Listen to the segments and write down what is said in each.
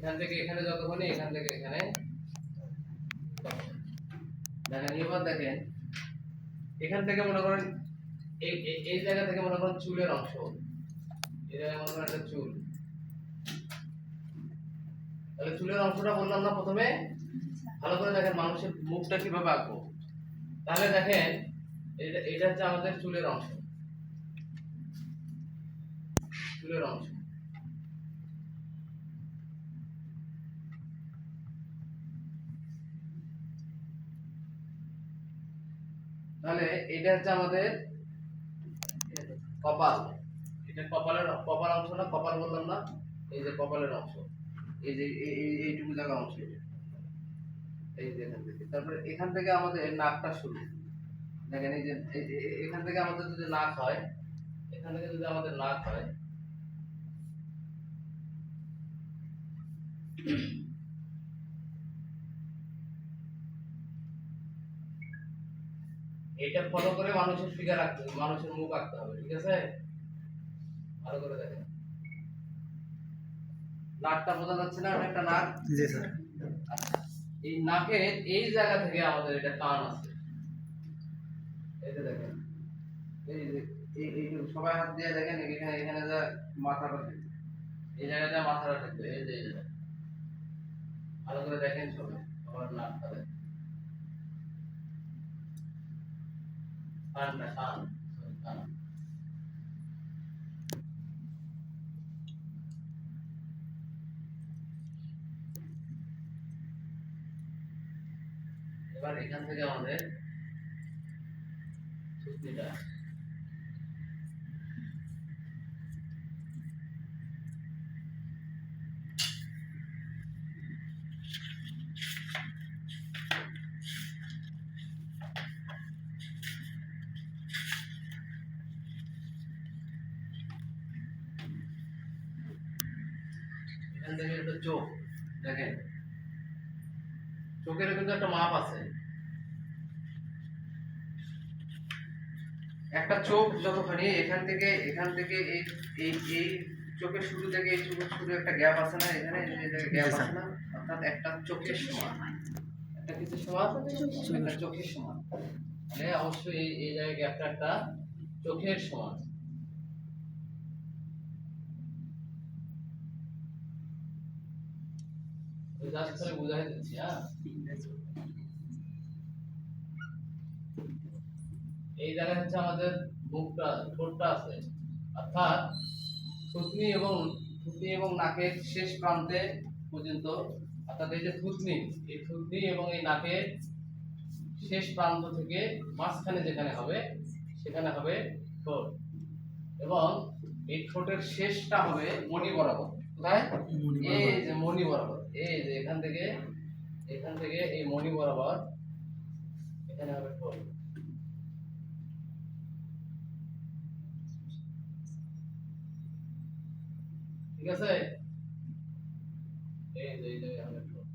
এখান থেকে এখানে যতক্ষণই, এখান থেকে এখানে দেখেন। এবার দেখেন এখান থেকে মনে করেন এই জায়গা থেকে মনে করেন চুলের অংশ, এই জায়গায় মনে করেন একটা চুল, তাহলে চুলের অংশটা বললাম না প্রথমে, ভালো করে দেখেন মানুষের মুখটা কিভাবে আঁকবো। তাহলে দেখেন এটা হচ্ছে আমাদের চুলের অংশ, চুলের অংশ। তাহলে এটা হচ্ছে আমাদের কপাল, এটা কপাল অংশ না, কপাল বললাম না, এই যে কপালের অংশ, এই যে এইটুকু জায়গা অংশ, এই যে এখান থেকে। তারপরে এখান থেকে আমাদের নাকটা শুরু, দেখেন এই যে এখান থেকে আমাদের যদি নাক হয়, এখান থেকে যদি আমাদের নাক হয়, এটা ফলো করে মানুষের ফিগার আঁকতে হবে, মানুষের মুখ আঁকতে হবে, ঠিক আছে? ভালো করে দেখেন, নাকটা বোঝা যাচ্ছে না? এটা একটা নাক। জি স্যার। আচ্ছা, এই নাকের এই জায়গা থেকে আমাদের এটা কান আছে, এই যে দেখেন, এই যে এই সবাই হাত দিয়ে দেখেন, এখানে এখানে যা মাথাটা থাকে, এই জায়গাটা মাথাটা থাকবে, এই যে এই জায়গা। ভালো করে দেখেন সবাই, আমার নাকটা দেখেন, কানটা, কান, sorry, কান। এবার এখান থেকে আমাদের থুতনিটা, এখান থেকে একটা চোখ, দেখেন চোখের কিন্তু একটা মাপ আছে, একটা চোখ যতখানি, এখান থেকে এই এই এই চোখের শুরু থেকে এই চোখের শুরু একটা গ্যাপ আছে না, এখানে এই জায়গায় গ্যাপ আছে না, অর্থাৎ একটা চোখের সমান, একটা কিছু সমান, একটা চোখের সমান, মানে অবশ্যই এই জায়গায় গ্যাপটা একটা চোখের সমান। জাস্ট করে বুঝাই দিচ্ছি। হ্যাঁ, এই জায়গায় হচ্ছে আমাদের মুখটা, ঠোঁটটা আছে, অর্থাৎ থুতনি এবং নাকের শেষ প্রান্তে পর্যন্ত, অর্থাৎ এই যে থুতনি, এই থুতনি এবং এই নাকের শেষ প্রান্ত থেকে মাঝখানে যেখানে হবে সেখানে হবে ঠোঁট, এবং এই ঠোঁটের শেষটা হবে মণি বরাবর। কোথায়? এই যে মণি বরাবর, এই যে এখান থেকে এই মণি বরাবর এখানে হবে ঠোঁট, ঠিক আছে? এই যে এই জায়গায় হবে ঠোঁট।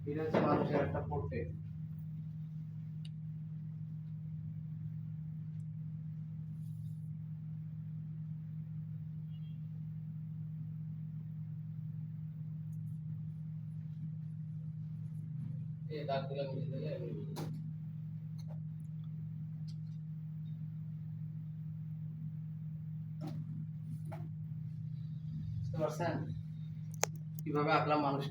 এটা হচ্ছে মানুষের একটা পোর্ট্রেট। এই দাগগুলো মিশে দিলে বুঝতে পারছেন কিভাবে আঁকলাম মানুষ